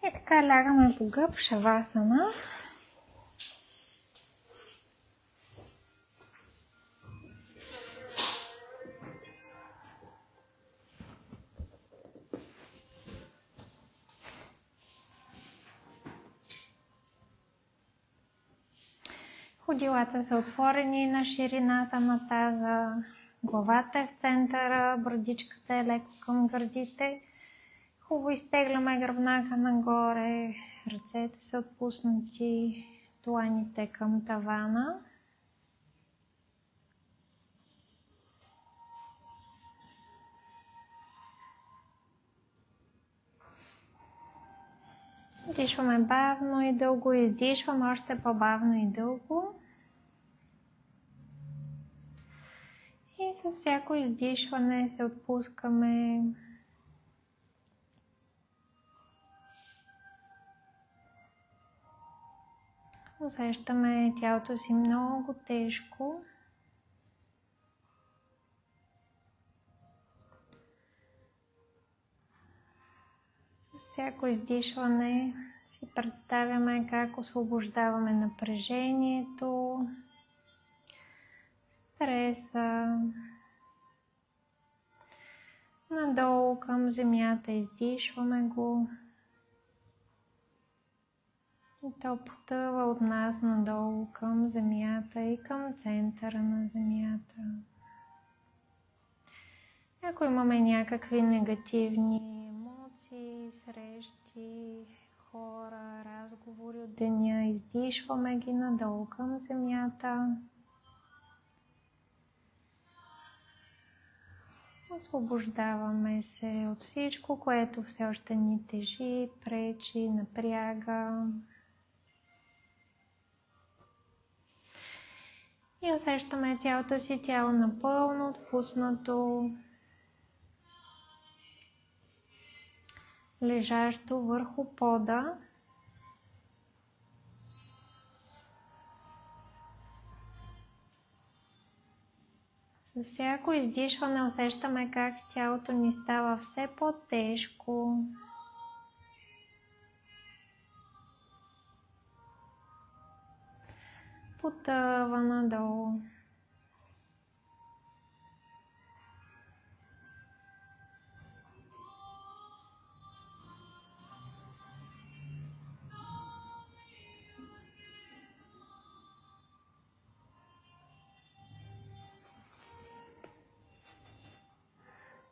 И така лягаме по гъб, шавасана. Ходилата са отворени на ширината на таза, главата е в центъра, брадичката е леко към гърдите. Хубаво изтегляме гръбнака нагоре, ръцете са отпуснати, дланите към тавана. Дишваме бавно и дълго, издишваме още по-бавно и дълго. И с всяко издишване се отпускаме. Усещаме тялото си много тежко. С всяко издишване си представяме как освобождаваме напрежението, стреса. Надолу към земята издишваме го. И то потъва от нас надолу към земята и към центъра на земята. Ако имаме някакви негативни емоции, срещи, хора, разговори от деня, издишваме ги надолу към земята. Освобождаваме се от всичко, което все още ни тежи, пречи, напряга. И усещаме цялото си тяло напълно отпуснато, лежащо върху пода. За всяко издишване усещаме как тялото ни става все по-тежко. Потъва надолу.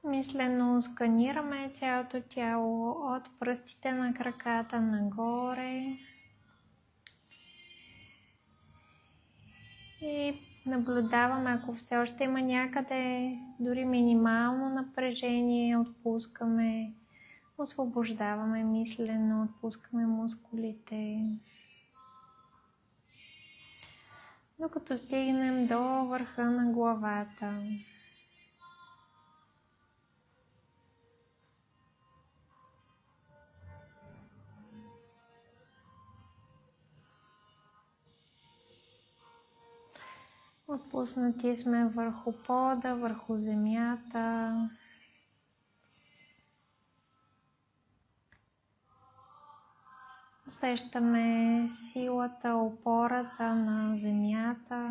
Мислено сканираме цялото тяло от пръстите на краката нагоре. И наблюдаваме, ако все още има някъде дори минимално напрежение, отпускаме, освобождаваме мислено, отпускаме мускулите. Докато стигнем до върха на главата. Отпуснати сме върху пода, върху земята. Усещаме силата, опората на земята,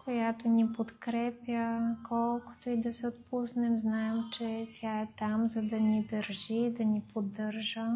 която ни подкрепя. Колкото и да се отпуснем, знаем, че тя е там, за да ни държи, да ни поддържа.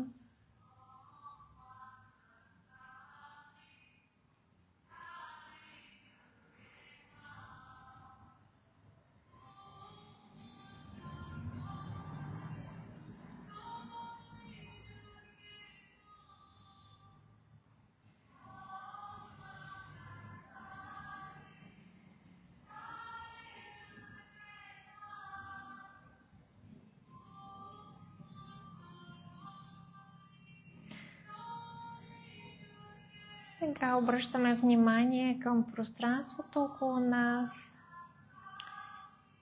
Сега обръщаме внимание към пространството около нас,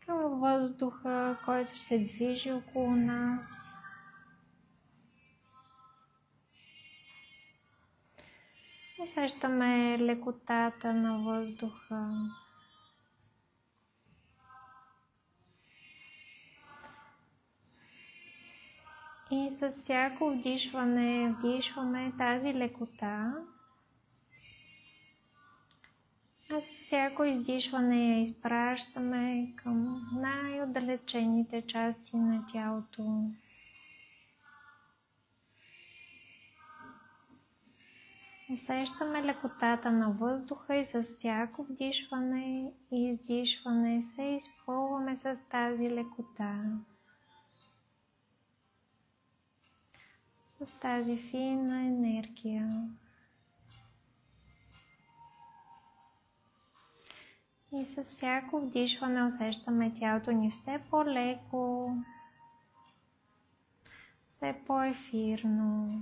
към въздуха, който се движи около нас. Усещаме лекотата на въздуха. И с всяко вдишване вдишваме тази лекота, а с всяко издишване я изпращаме към най-отдалечените части на тялото. Усещаме лекотата на въздуха и с всяко вдишване и издишване се изпълваме с тази лекота. С тази финна енергия. И с всяко вдишване усещаме тялото ни все по-леко, все по-ефирно.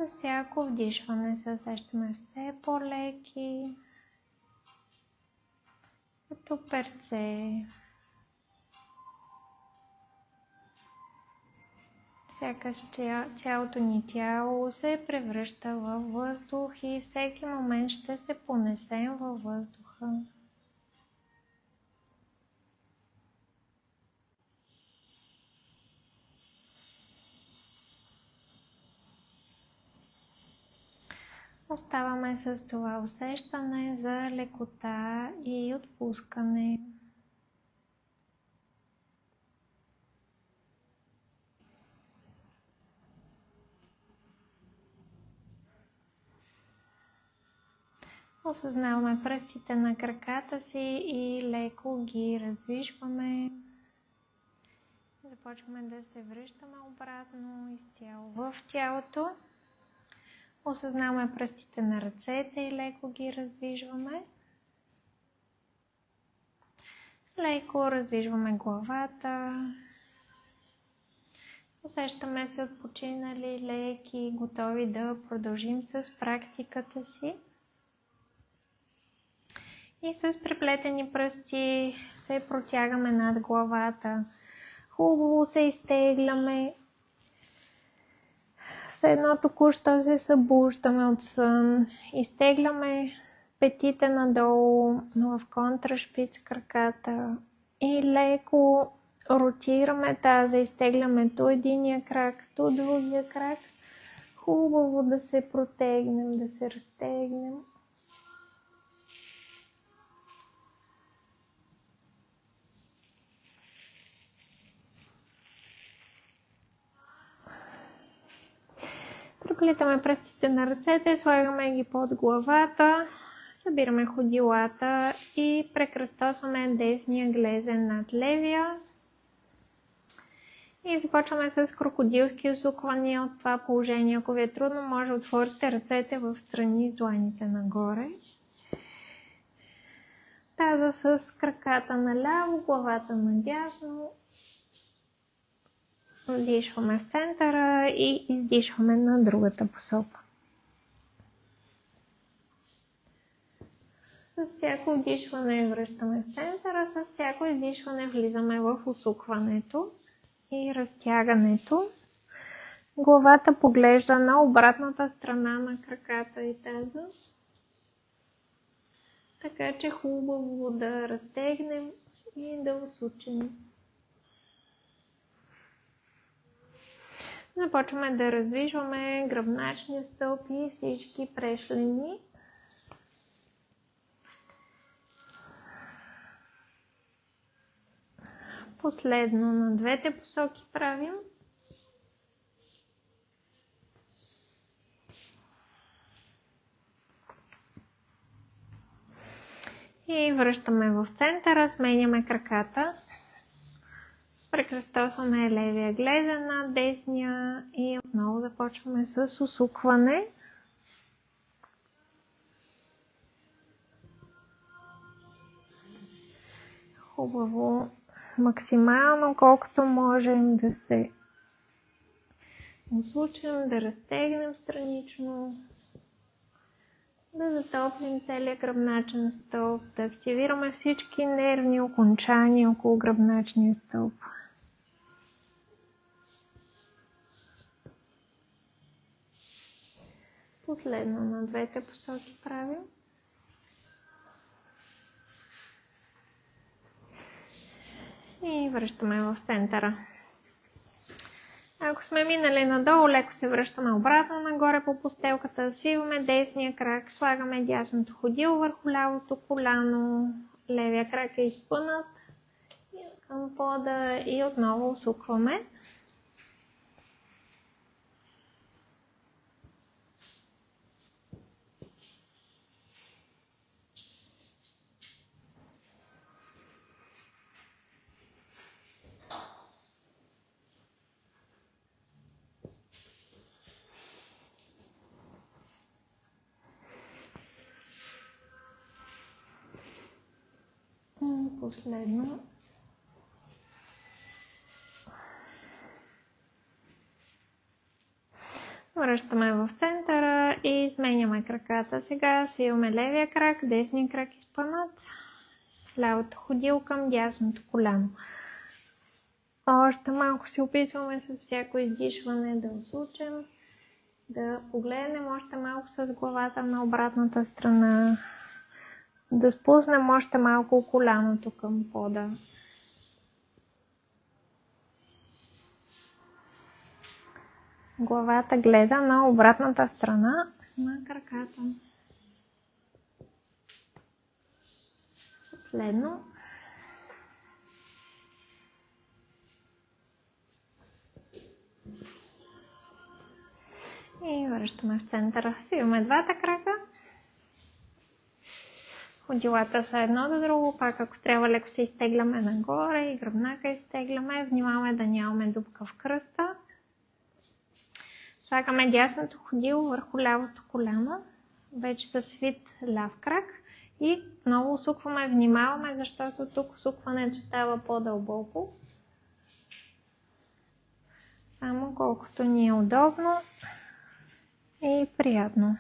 С всяко вдишване се усещаме все по-леки, като перце. Сякаш цялото ни тяло се превръща във въздух и всеки момент ще се понесем във въздуха. Оставаме с това усещане за лекота и отпускане. Осъзнаваме пръстите на краката си и леко ги раздвижваме. Започваме да се връщаме обратно изцяло в тялото. Осъзнаваме пръстите на ръцете и леко ги раздвижваме. Леко раздвижваме главата. Усещаме се отпочинали, леки, готови да продължим с практиката си. И с преплетени пръсти се протягаме над главата. Хубаво се изтегляме. Все едно току-що се събуждаме от сън. Изтегляме петите надолу, но в контрашпиц краката. И леко ротираме таза, изтегляме то единия крак, то другия крак. Хубаво да се протегнем, да се разтегнем. Преплитаме пръстите на ръцете, слагаме ги под главата, събираме ходилата и прекръстосваме десния глезен над левия. И започваме с крокодилски усуквания от това положение. Ако ви е трудно, може да отворите ръцете в страни, дланите нагоре. Таза с краката наляво, главата надясно. Вдишваме в центъра и издишваме на другата посока. С всяко вдишване връщаме в центъра, с всяко издишване влизаме в усукването и разтягането. Главата поглежда на обратната страна на краката и таза. Така че хубаво да разтегнем и да усучим. Започваме да раздвижваме гръбначния стълб и всички прешлени. Последно на двете посоки правим. И връщаме в центъра, сменяме краката. Прекръстосваме левия глезен на десния и отново започваме с усукване. Хубаво, максимално колкото можем да се усучим, да разтегнем странично. Да затоплим целият гръбначен стълб, да активираме всички нервни окончания около гръбначния стълб. Последно на двете посоки правим. И връщаме в центъра. Ако сме минали надолу, леко се връщаме обратно нагоре по постелката, свиваме десния крак, слагаме дясното ходило върху лявото коляно, левия крак е изпънат към пода и отново усукваме. Последно. Връщаме в центъра и сменяме краката. Сега свиваме левия крак, десния крак изпънат, лявото ходило към дясното коляно. Още малко се опитваме с всяко издишване да усучим, да погледнем още малко с главата на обратната страна, да спуснем още малко коляното към пода. Главата гледа на обратната страна на краката. Последно. И връщаме в центъра. Свиваме двата крака. Ходилата са едно до друго, пак ако трябва леко се изтегляме нагоре и гръбнака изтегляме. Внимаваме да нямаме дупка в кръста. Слагаме дясното ходило върху лявото коляно, вече със свит ляв крак и много усукваме, внимаваме, защото тук усукването става по-дълбоко. Само колкото ни е удобно и приятно.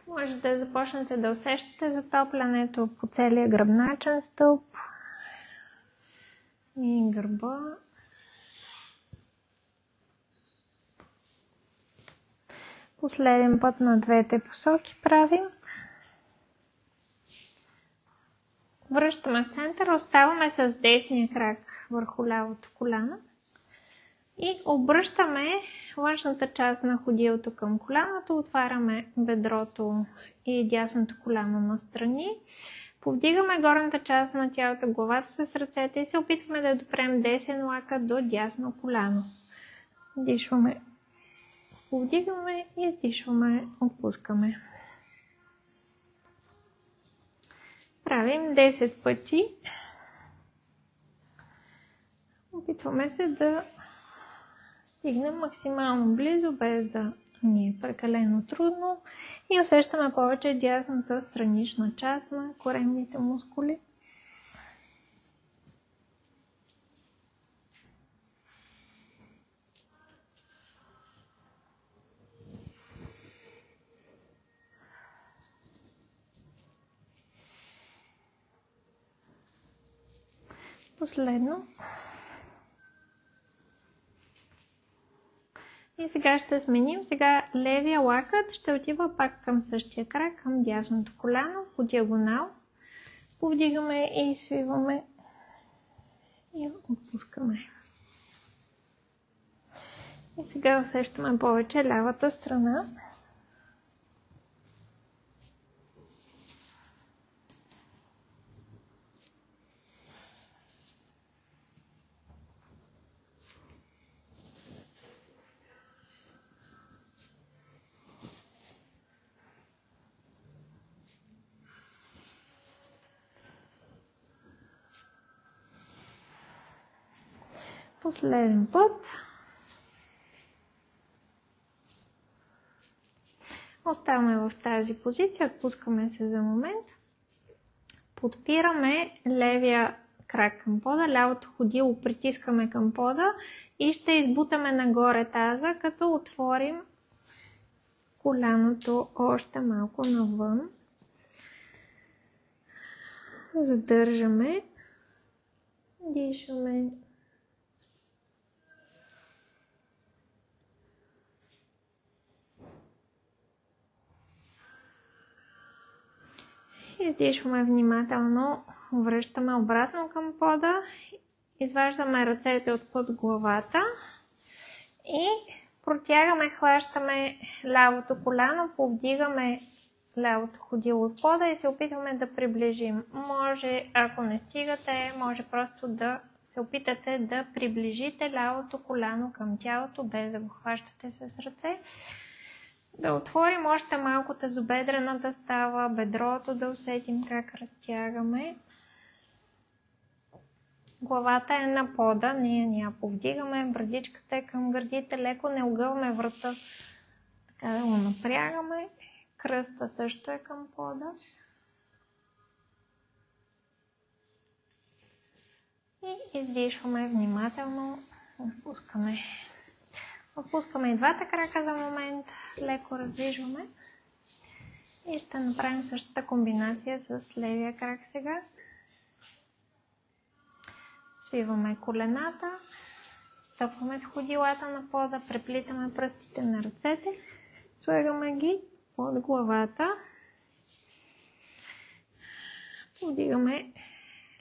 Може да започнете да усещате затоплянето по целия гръбначен стълб и гърба. Последен път на двете посоки правим. Връщаме в центъра, оставаме с десния крак върху лявото коляно и обръщаме външната част на ходилото към коляното, отваряме бедрото и дясното коляно настрани. Повдигаме горната част на тялото, главата с ръцете и се опитваме да допрем десен лакът до дясно коляно. Дишваме, повдигаме и издишваме, отпускаме. Правим 10 пъти. Опитваме се да стигнем максимално близо, без да ни е прекалено трудно и усещаме повече дясната странична част на коремните мускули. Последно. И сега ще сменим. Сега левия лакът ще отива пак към същия крак, към дясното коляно, по диагонал. Повдигаме и свиваме и отпускаме. И сега усещаме повече лявата страна. Последен път. Оставаме в тази позиция, отпускаме се за момент. Подпираме левия крак към пода, лявото ходило притискаме към пода и ще избутаме нагоре таза, като отворим коляното още малко навън. Задържаме, дишаме. Издишваме внимателно, връщаме обратно към пода, изваждаме ръцете от главата и протягаме, хващаме лявото коляно, повдигаме лявото ходило от пода и се опитваме да приближим. Може, ако не стигате, може просто да се опитате да приближите лявото коляно към тялото, без да го хващате с ръце. Да отворим още малко тазобедрената става, бедрото да усетим как разтягаме. Главата е на пода, ние не я повдигаме, брадичката е към гърдите, леко не огъваме врата, така да го напрягаме. Кръста също е към пода. И издишваме внимателно, отпускаме. Отпускаме и двата крака за момент, леко раздвижваме. И ще направим същата комбинация с левия крак сега. Свиваме колената, стъпваме с ходилата на пода, преплитаме пръстите на ръцете, слагаме ги под главата. Повдигаме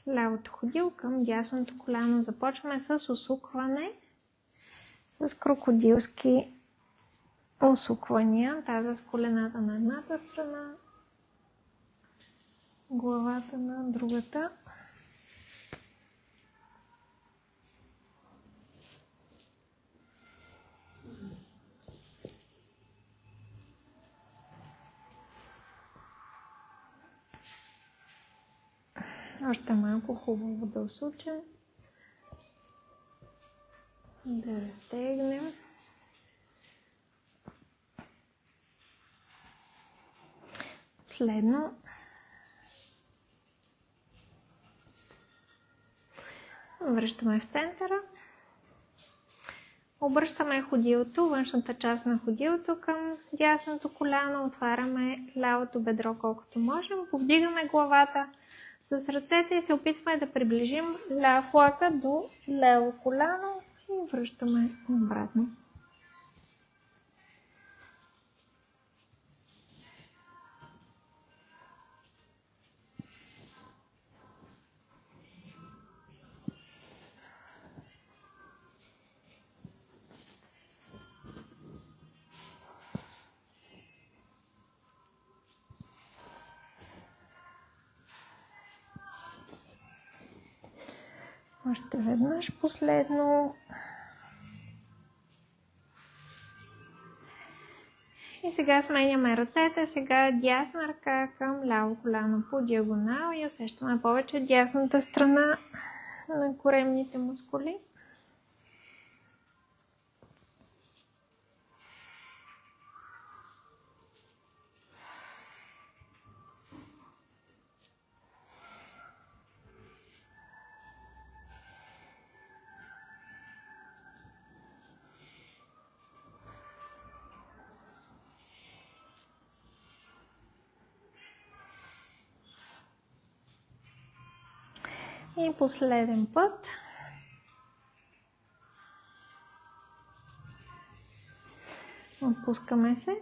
лявото ходило към дясното коляно. Започваме с усукване, с крокодилски усуквания. Таза с колената на едната страна, главата на другата. Още малко хубаво да усучим, да разтегнем. Последно връщаме в центъра, обръщаме ходилото, външната част на ходилото към дясното коляно, отваряме лявото бедро колкото можем, повдигаме главата с ръцете и се опитваме да приближим ляв лакът до ляво коляно и връщаме обратно. Още веднъж последно. И сега сменяме ръцете. Сега дясна ръка към ляво коляно по диагонал и усещаме повече дясната страна на коремните мускули. И последен път. Отпускаме се.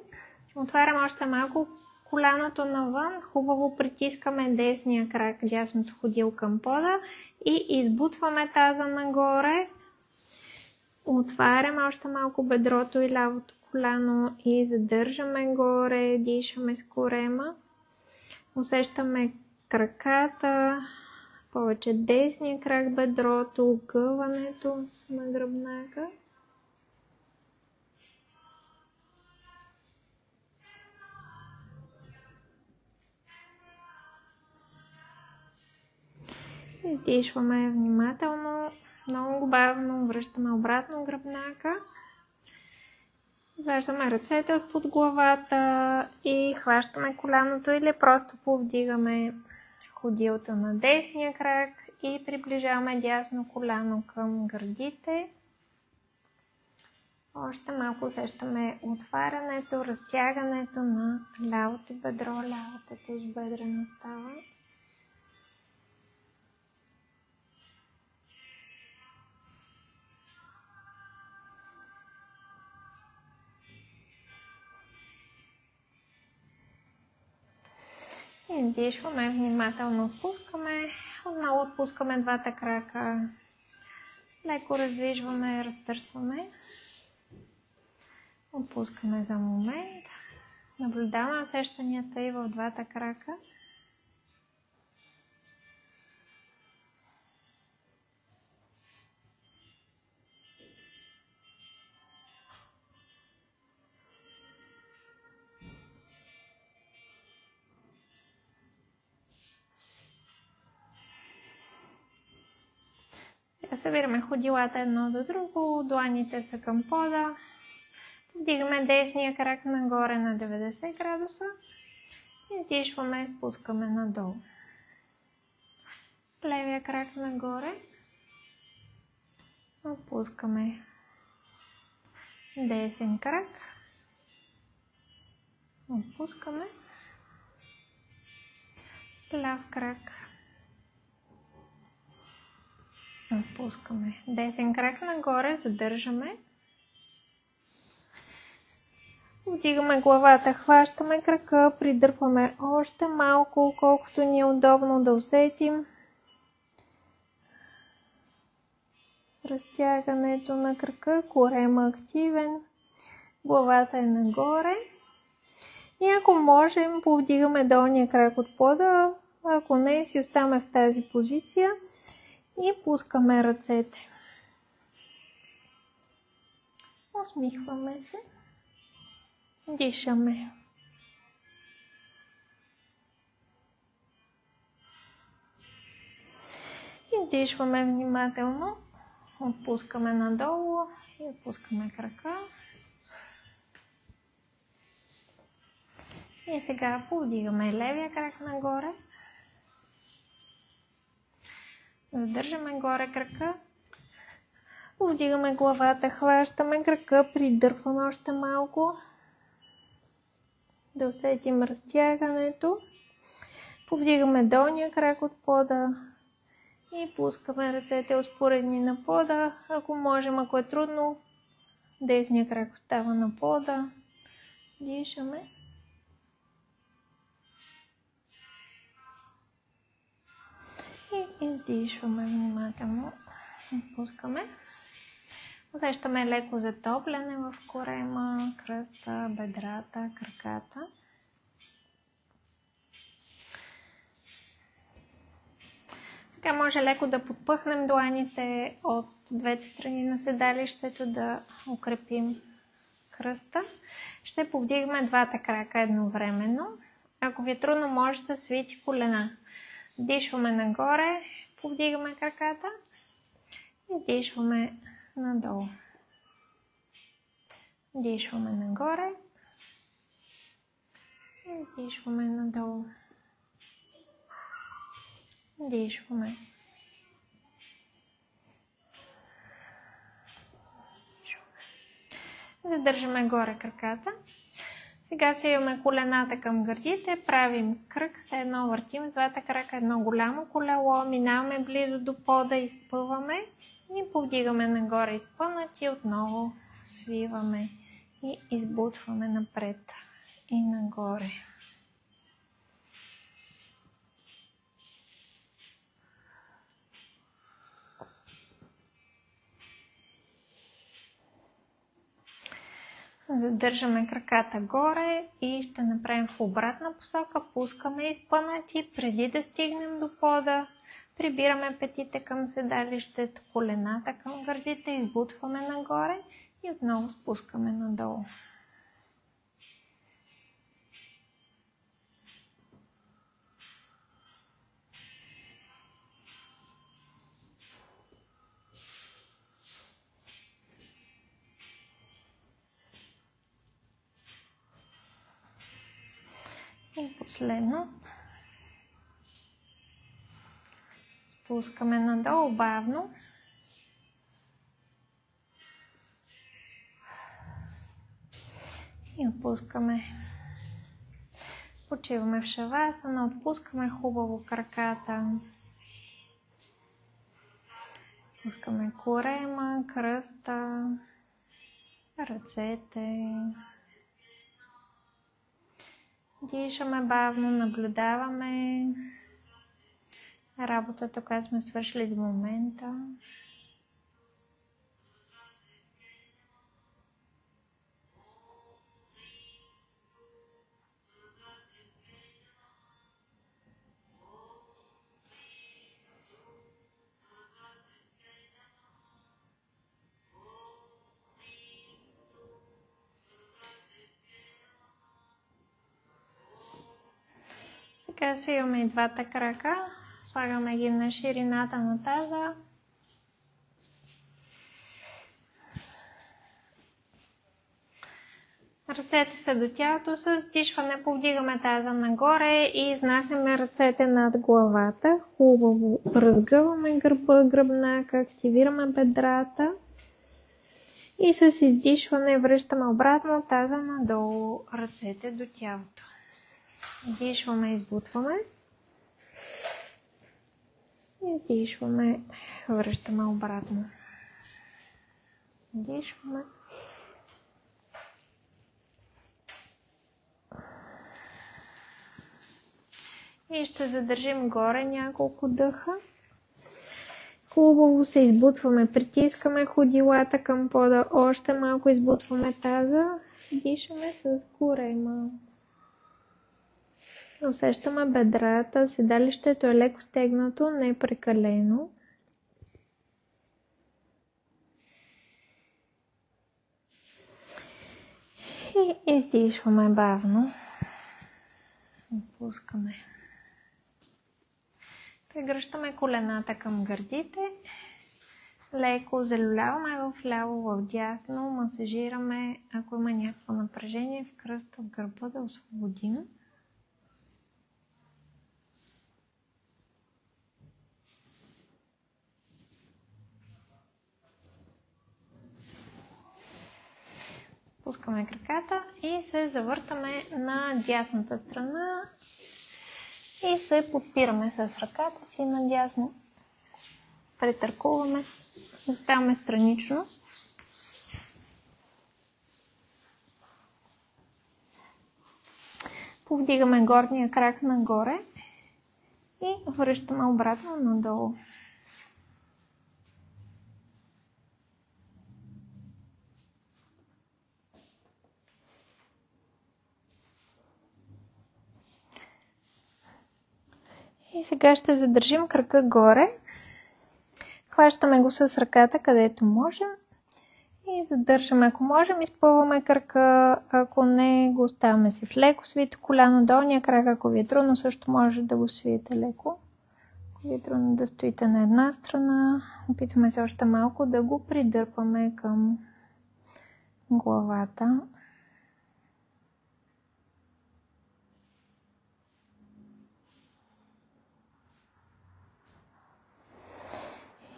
Отваряме още малко коляното навън. Хубаво притискаме десния крак, дясното ходило към пода и избутваме таза нагоре. Отваряме още малко бедрото и лявото коляно и задържаме горе, дишаме с корема. Усещаме краката, повече десния крак, бедрото, огъването на гръбнака. Издишваме внимателно, много бавно, връщаме обратно гръбнака. Изваждаме ръцете от под главата и хващаме коляното или просто повдигаме ходилото на десния крак и приближаваме дясно коляно към гърдите. Още малко усещаме отварянето, разтягането на лявото бедро, лявата тежбедрена става. Издишваме, внимателно отпускаме. Отново отпускаме двата крака. Леко раздвижваме, разтърсваме. Отпускаме за момент. Наблюдаваме усещанията и в двата крака. Събираме ходилата едно до друго, дланите са към пода. Вдигаме десния крак нагоре на 90 градуса. Издишваме, спускаме надолу. Левия крак нагоре. Отпускаме. Десен крак. Отпускаме. Ляв крак. Отпускаме. Десен крак нагоре, задържаме. Вдигаме главата, хващаме крака, придърпваме още малко, колкото ни е удобно да усетим. Разтягането на крака, корема активен, главата е нагоре. И ако можем, повдигаме долния крак от пода, ако не, си оставаме в тази позиция и пускаме ръцете. Усмихваме се. Дишаме. Издишваме внимателно. Отпускаме надолу и отпускаме крака. И сега повдигаме левия крак нагоре. Задържаме горе крака. Повдигаме главата, хващаме крака, придърпваме още малко. Да усетим разтягането. Повдигаме долния крак от пода и пускаме ръцете успоредни на пода. Ако можем, ако е трудно, десния крак остава на пода. Дишаме. И издишваме внимателно. Отпускаме. Усещаме леко затопляне в корема, кръста, бедрата, краката. Сега може леко да подпъхнем дланите от двете страни на седалището, да укрепим кръста. Ще повдигаме двата крака едновременно. Ако ви е трудно, може да свити колена. Дишваме нагоре, повдигаме краката, издишваме надолу. Дишваме нагоре, издишваме надолу. Дишваме. Задържаме горе краката. Сега свиваме колената към гърдите, правим кръг, все едно въртим с двата крака, едно голямо колело, минаваме близо до пода, изпъваме и повдигаме нагоре изпънати и отново свиваме и избутваме напред и нагоре. Задържаме краката горе и ще направим в обратна посока. Пускаме изпънати, преди да стигнем до пода. Прибираме петите към седалището, колената към гърдите, избутваме нагоре и отново спускаме надолу. И последно. Спускаме надолу бавно. И отпускаме. Почиваме в шавасана, отпускаме хубаво краката. Отпускаме корема, кръста, ръцете. Дишаме бавно, наблюдаваме работата, която сме свършили до момента. Сега свиваме и двата крака, слагаме ги на ширината на таза. Ръцете са до тялото, с дишване повдигаме таза нагоре и изнасяме ръцете над главата. Хубаво разгъваме гърба, гръбнака, активираме бедрата и с издишване връщаме обратно таза надолу, ръцете до тялото. Дишваме, избутваме. Издишваме, връщаме обратно. Дишваме. И ще задържим горе няколко дъха. Хубаво се избутваме, притискаме ходилата към пода, още малко избутваме таза. Дишаме с корема. Усещаме бедрата, седалището е леко стегнато, не прекалено. И издишваме бавно. Отпускаме. Прегръщаме колената към гърдите. Леко залюляваме в ляво, в дясно. Масажираме, ако има някакво напрежение в кръста, в гърба, да освободим. Пускаме краката и се завъртаме на дясната страна и се подпираме с ръката си надясно. Претъркуваме, заставаме странично. Повдигаме горния крак нагоре и връщаме обратно надолу. И сега ще задържим крака горе. Хващаме го с ръката, където можем. И задържаме, ако можем, изпълваме крака. Ако не, го оставяме с леко свито коляно. Долния крак, ако ви е трудно, също може да го свиете леко. Ако ви е трудно да стоите на една страна, опитваме се още малко да го придърпаме към главата.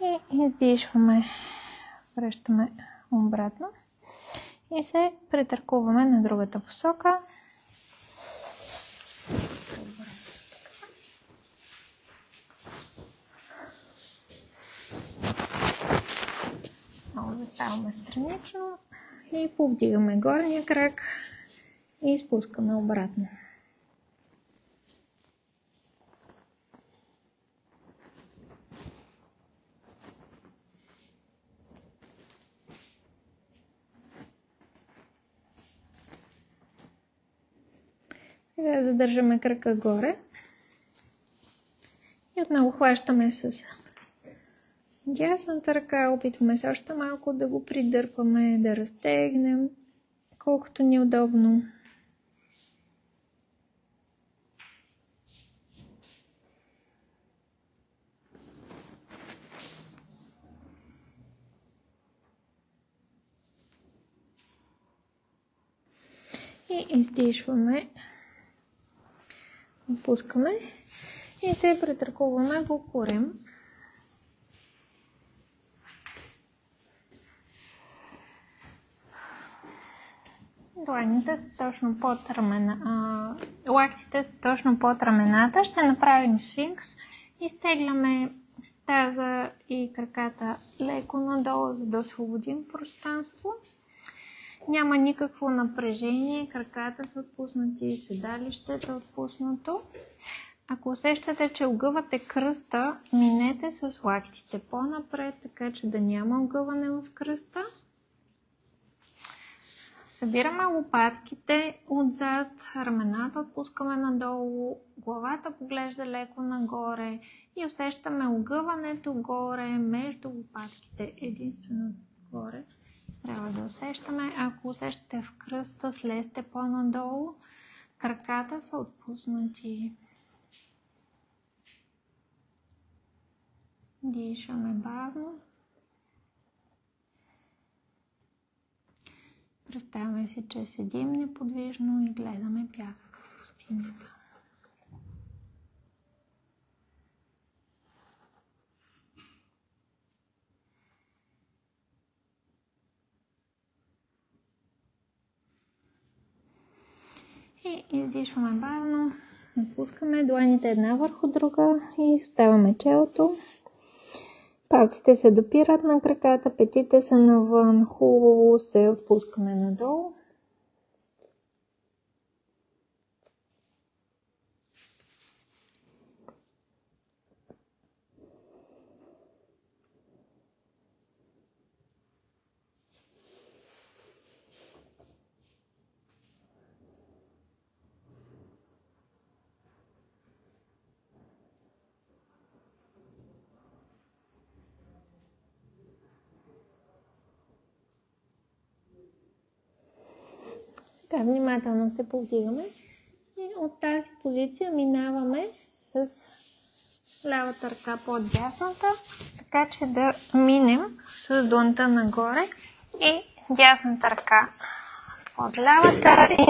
И издишваме, връщаме обратно и се претъркуваме на другата посока. Много заставаме странично и повдигаме горния крак и спускаме обратно. Сега задържаме крака горе и отново хващаме с дясната ръка, опитваме се още малко да го придърпаме, да разтегнем, колкото ни е удобно. И издишваме, отпускаме и се претъркуваме по корем. Дланите са точно под ramена, лактите са точно под рамената. Ще направим сфинкс. Изтегляме таза и краката леко надолу, за да освободим пространство. Няма никакво напрежение, краката са отпуснати, седалището е отпуснато. Ако усещате, че огъвате кръста, минете с лактите по-напред, така че да няма огъване в кръста. Събираме лопатките отзад, рамената отпускаме надолу, главата поглежда леко нагоре и усещаме огъването горе между лопатките. Единствено горе трябва да усещаме. Ако усещате в кръста, слезте по-надолу. Краката са отпуснати. Дишаме бавно. Представяме си, че седим неподвижно и гледаме пясък в пустинята. И издишваме бавно, напускаме дланите една върху друга и оставаме челото. Палците се допират на краката, петите са навън, хубаво се отпускаме надолу. Така, внимателно се повдигаме и от тази позиция минаваме с лявата ръка под дясната, така че да минем с дланта нагоре и дясната ръка под лявата и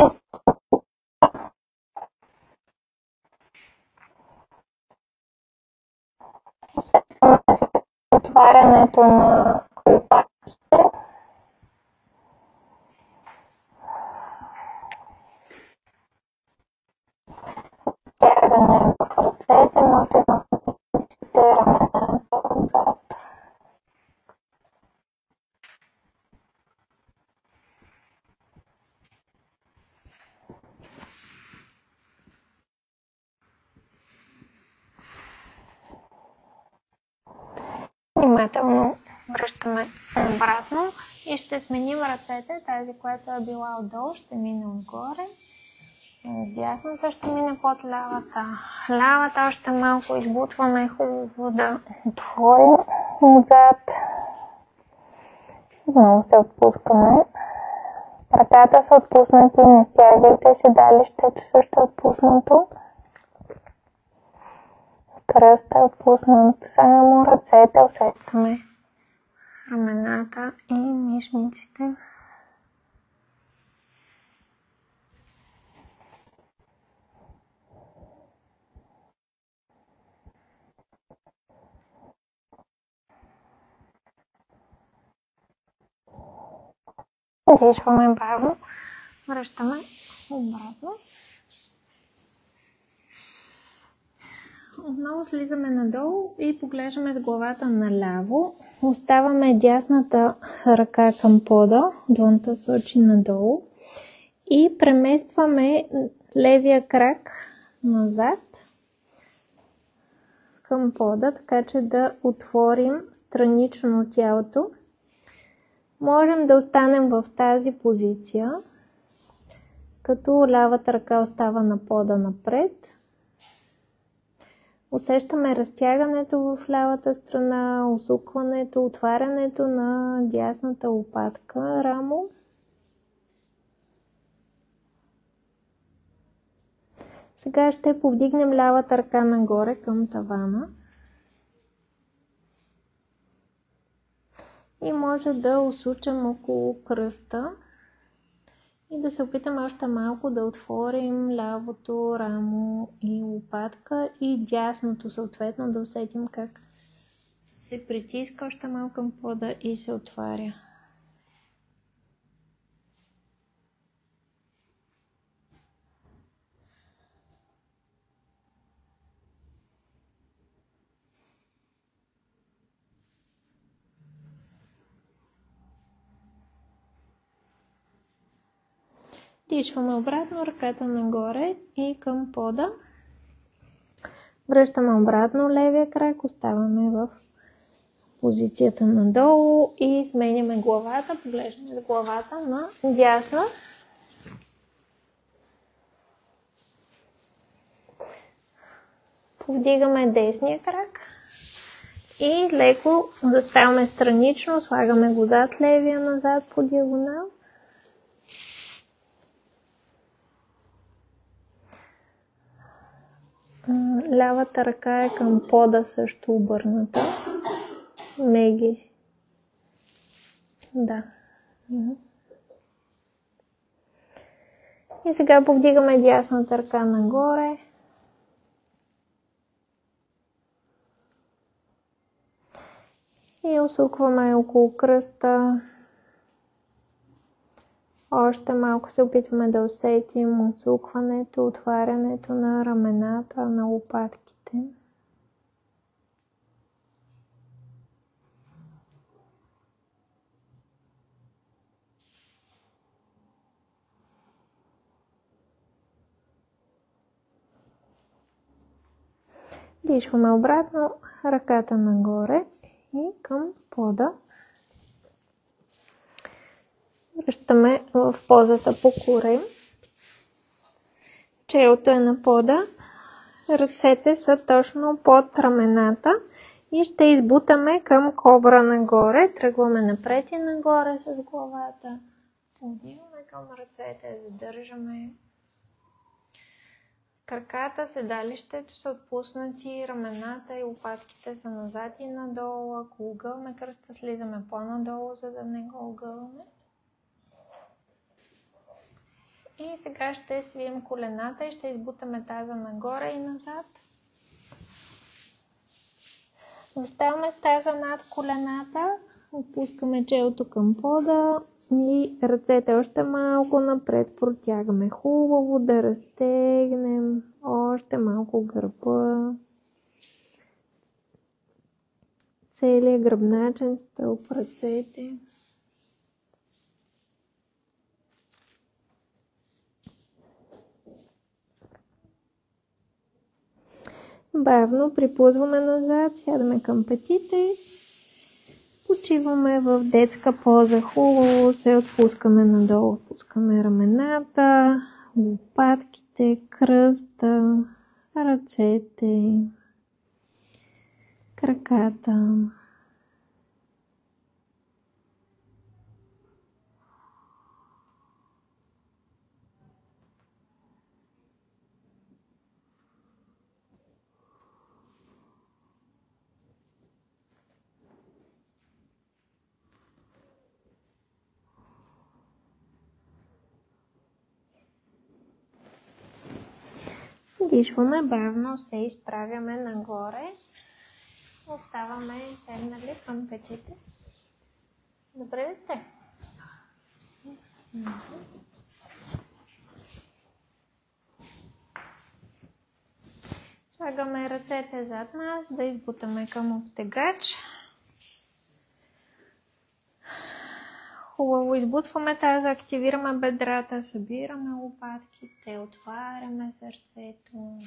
отварянето на лопатките. Тягане в ръцете, може да натискате рамената отзад. Внимателно връщаме обратно и ще сменим ръцете. Тази, която е била отдолу, ще мине отгоре. Дясната ще мине под лявата. Лявата още малко избутваме, хубаво да отворим отзад. Много се отпускаме. Ръката са отпуснати, не стягайте, седалището също е отпуснато. Кръста е отпуснат, само ръцете усещаме рамената и мишниците. Дишваме бавно, връщаме обратно. Отново слизаме надолу и поглеждаме с главата наляво. Оставаме дясната ръка към пода, дланта сочи надолу и преместваме левия крак назад към пода, така че да отворим странично тялото. Можем да останем в тази позиция, като лявата ръка остава на пода напред. Усещаме разтягането в лявата страна, усукването, отварянето на дясната лопатка, рамо. Сега ще повдигнем лявата ръка нагоре към тавана. И може да усучим около кръста и да се опитаме още малко да отворим лявото рамо и лопатка и дясното съответно, да усетим как се притиска още малко към пода и се отваря. Дишваме обратно, ръката нагоре и към пода. Връщаме обратно левия крак, оставаме в позицията надолу и сменяме главата. Поглеждаме главата на дясно. Повдигаме десния крак и леко заставаме странично, слагаме го зад левия назад по диагонал. Лявата ръка е към пода също обърната. Меги. Да. И сега повдигаме дясната ръка нагоре. И усукваме около кръста. Още малко се опитваме да усетим усукването, отварянето на рамената, на лопатките. Дишваме обратно, ръката нагоре и към пода. Връщаме в позата по корем. Челото е на пода. Ръцете са точно под рамената и ще избутаме към кобра нагоре. Тръгваме напред и нагоре с главата. Повдигаме към ръцете, задържаме. Краката, седалището са отпуснати, рамената и лопатките са назад и надолу. Ако огълме кръста, слизаме по-надолу, за да не го огълме. И сега ще свием колената и ще избутаме таза нагоре и назад. Заставаме таза над колената, отпускаме челото към пода и ръцете още малко напред протягаме. Хубаво да разтегнем още малко гърба. Целият гръбначен стълб, ръцете. Бавно приплъзваме назад, сядаме към петите, почиваме в детска поза. Хубаво се отпускаме надолу, отпускаме рамената, лопатките, кръста, ръцете, краката. Дишваме бавно, се изправяме нагоре. Оставаме седнали към петите. Добре ли сте? Слагаме ръцете зад нас, да избутаме към обтегач. Хубаво избутваме тази, активираме бедрата, събираме лопатките, отваряме сърцето.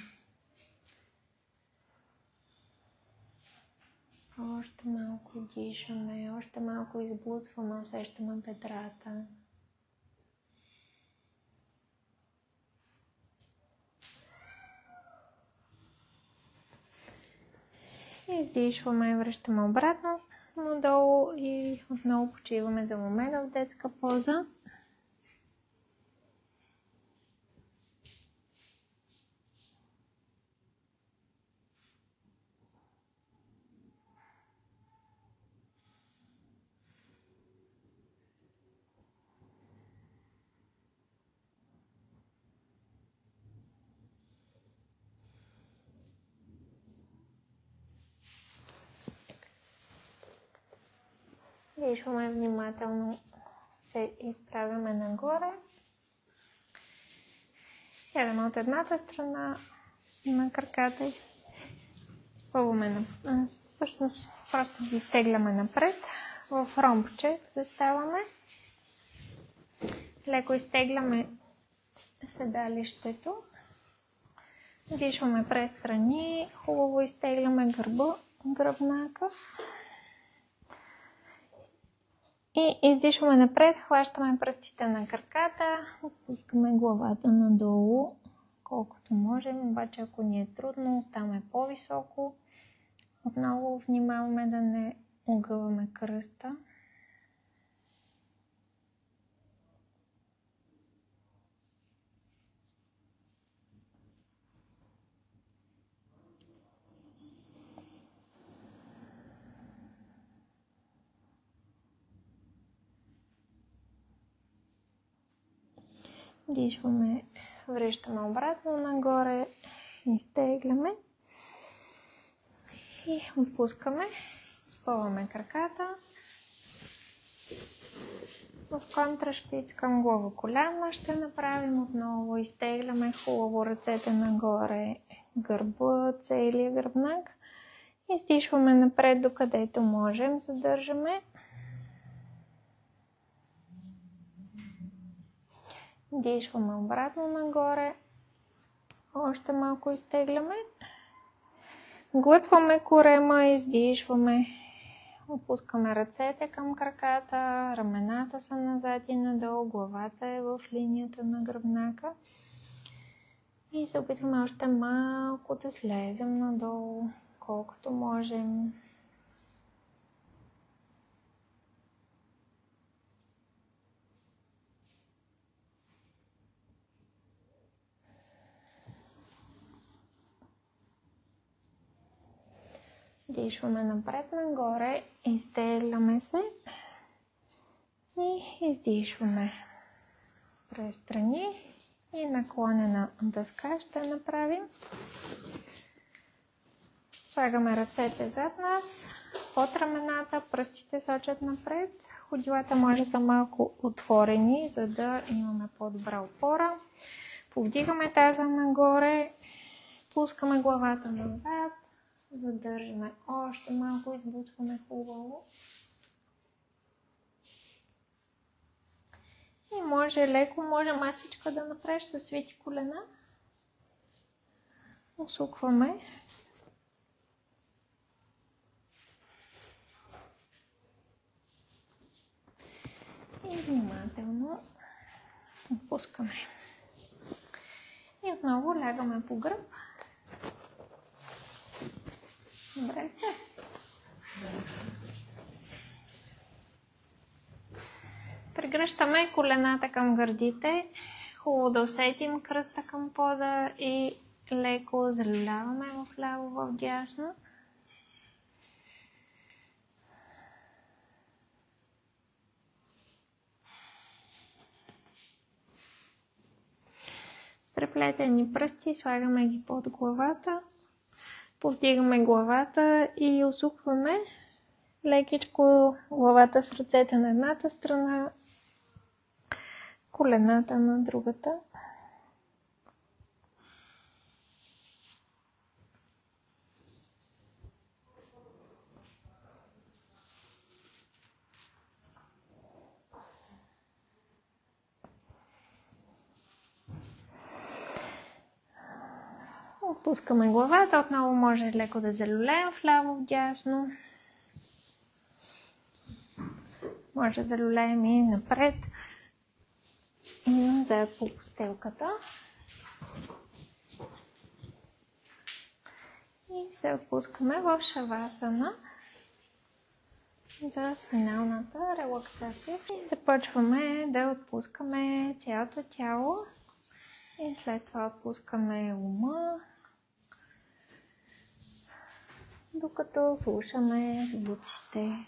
Още малко дишаме, още малко избутваме, усещаме бедрата. Издишваме, връщаме обратно надолу и отново почиваме за момент в детска поза. Дишваме внимателно, се изправяме нагоре. Сядаме от едната страна на краката и пробваме всъщност просто ги изтегляме напред. В ромбче заставаме. Леко изтегляме седалището. Дишваме през страни, хубаво изтегляме гръбнака. И издишваме напред, хващаме пръстите на краката, отпускаме главата надолу, колкото можем, обаче ако ни е трудно, оставаме по-високо. Отново внимаваме да не огъваме кръста. Дишваме, връщаме обратно нагоре, изтегляме и отпускаме, изпълваме краката. В контрашпиц към глава-коляна ще направим отново, изтегляме хубаво ръцете нагоре, гърба, целия гръбнак. Издишваме напред докъдето можем, задържаме. Дишваме обратно нагоре, още малко изтегляме. Глътваме корема, издишваме, опускаме ръцете към краката, рамената са назад и надолу, главата е в линията на гръбнака. И се опитваме още малко да слезем надолу, колкото можем. Дишваме напред, нагоре, изтегляме се и издишваме през страни и наклонена дъска ще направим. Слагаме ръцете зад нас, под рамената, пръстите сочат напред. Ходилата може да са малко отворени, за да имаме по-добра опора. Повдигаме таза нагоре, пускаме главата назад. Задържаме още малко, избутваме хубаво. И може леко, може масичка да направиш със свити колена. Усукваме. И внимателно отпускаме. И отново лягаме по гръб. Добре сте. Прегръщаме колената към гърдите. Хубаво да усетим кръста към пода и леко залюляваме вляво, вдясно. С преплетени пръсти слагаме ги под главата. Повдигаме главата и усукваме лекичко главата с ръцете на едната страна, колената на другата. Отпускаме главата, отново може леко да залюлеем вляво, вдясно. Може да залюлеем и напред и назад по постелката. И се отпускаме в шавасана за финалната релаксация. И започваме да отпускаме цялото тяло и след това отпускаме ума, докато слушаме звуците.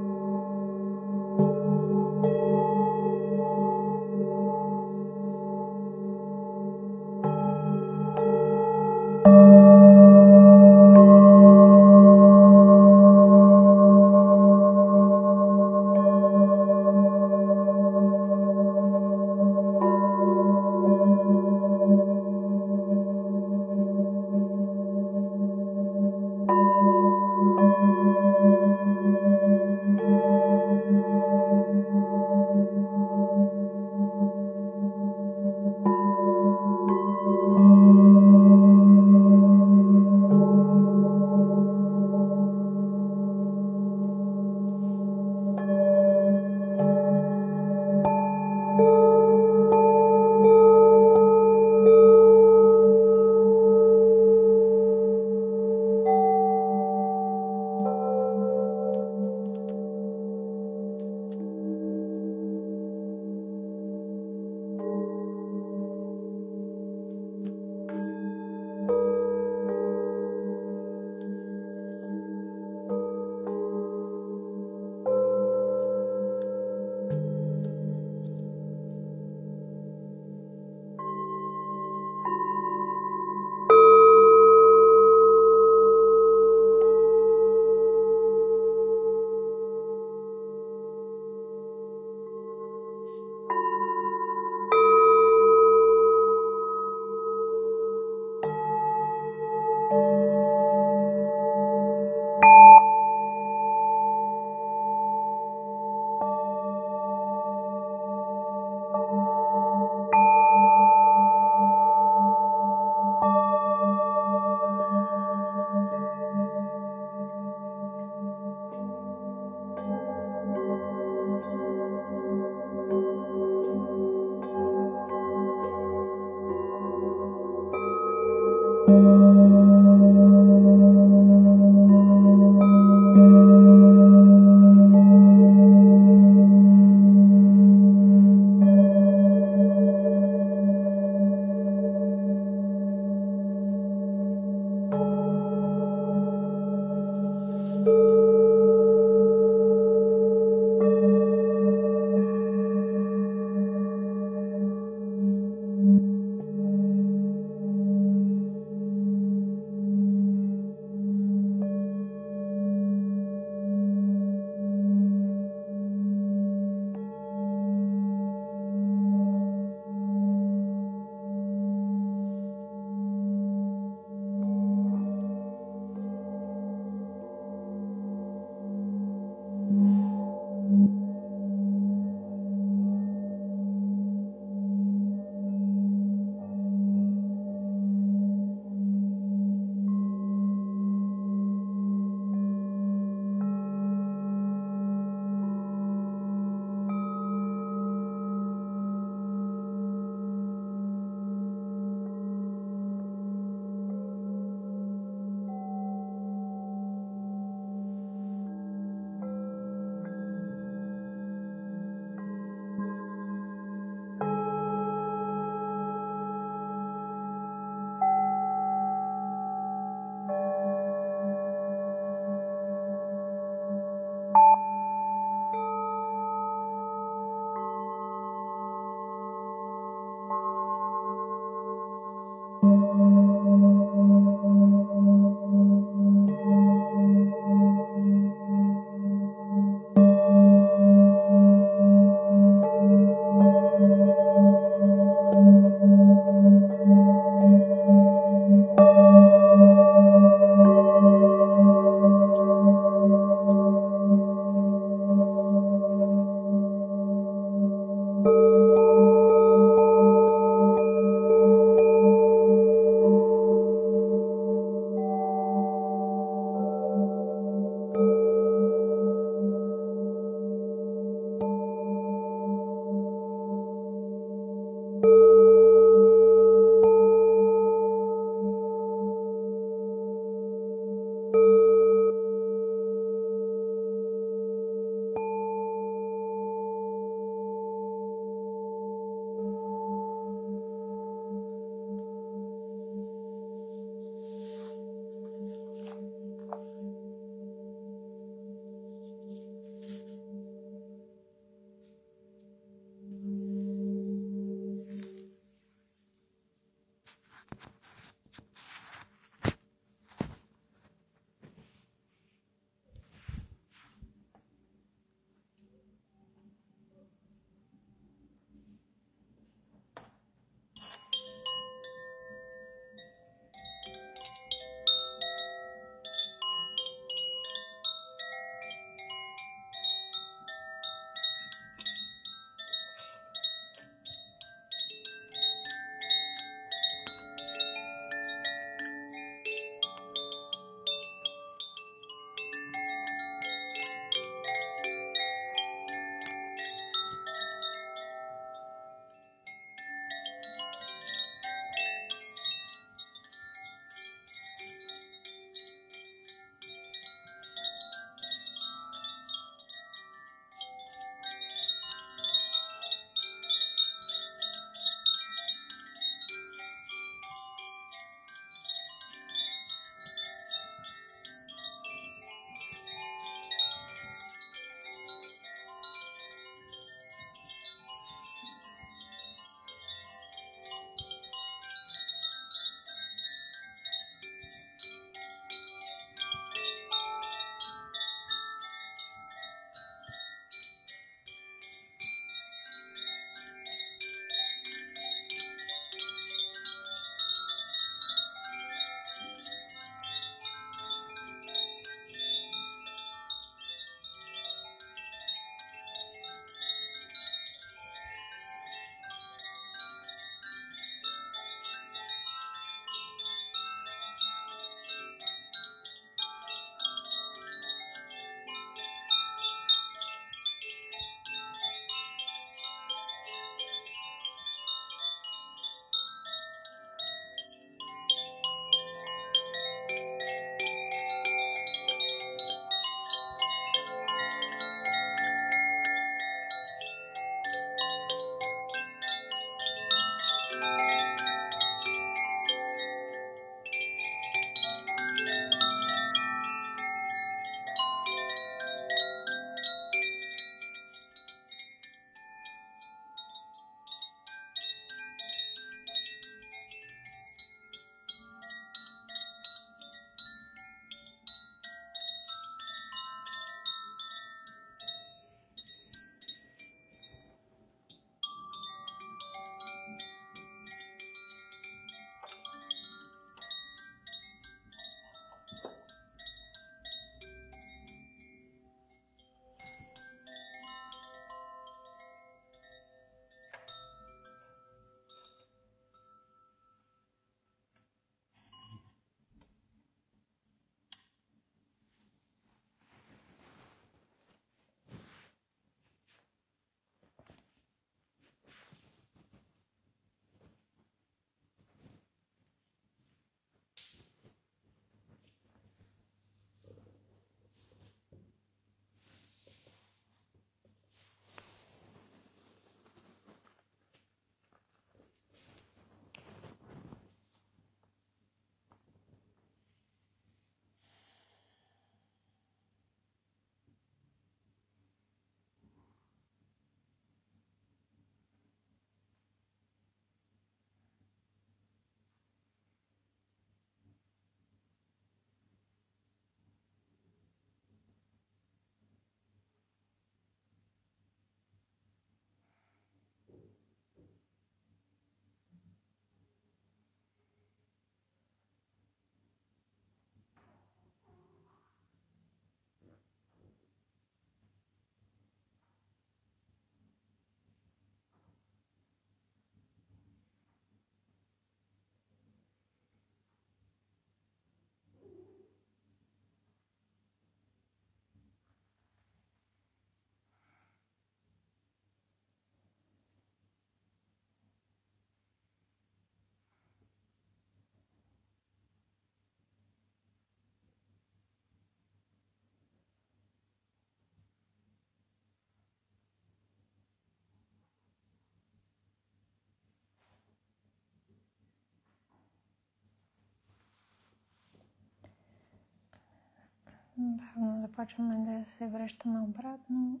Бавно започваме да се връщаме обратно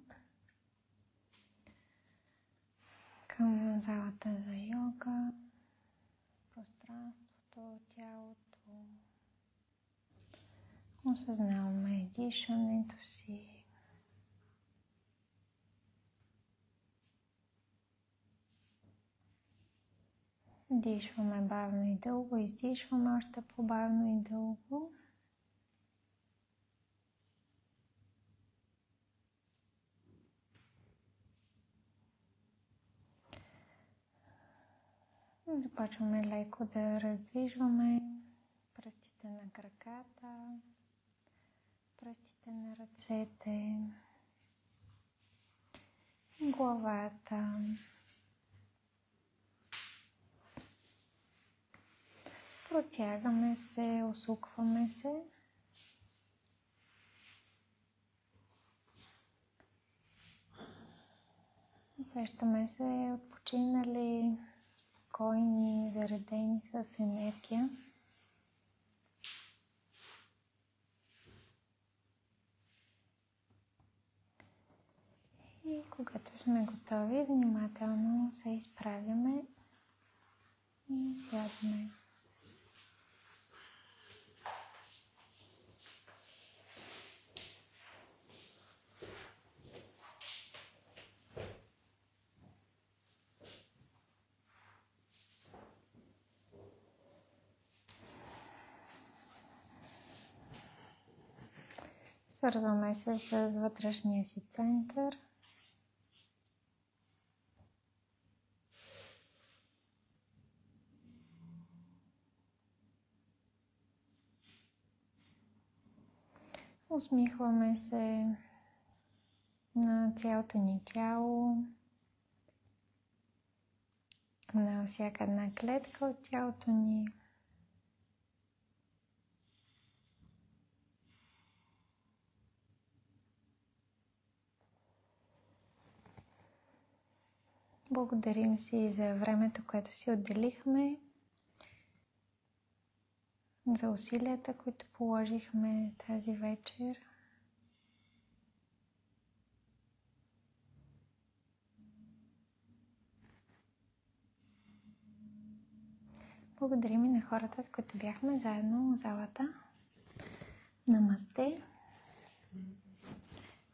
към залата за йога, пространството, тялото. Осъзнаваме дишането си. Дишваме бавно и дълго, издишваме още по-бавно и дълго. Започваме леко да раздвижваме пръстите на краката, пръстите на ръцете, главата. Протягаме се, усукваме се. Усещаме се отпочинали, спокойни, заредени с енергия. И когато сме готови, внимателно се изправяме и сядаме. Свързваме се с вътрешния си център. Усмихваме се на цялото ни тяло, на всяка една клетка от тялото ни. Благодарим си за времето, което си отделихме, за усилията, които положихме тази вечер. Благодарим и на хората, с които бяхме заедно в залата. Намасте!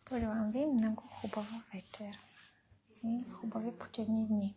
Пожелавам ви много хубава вечер и хубави почивни дни.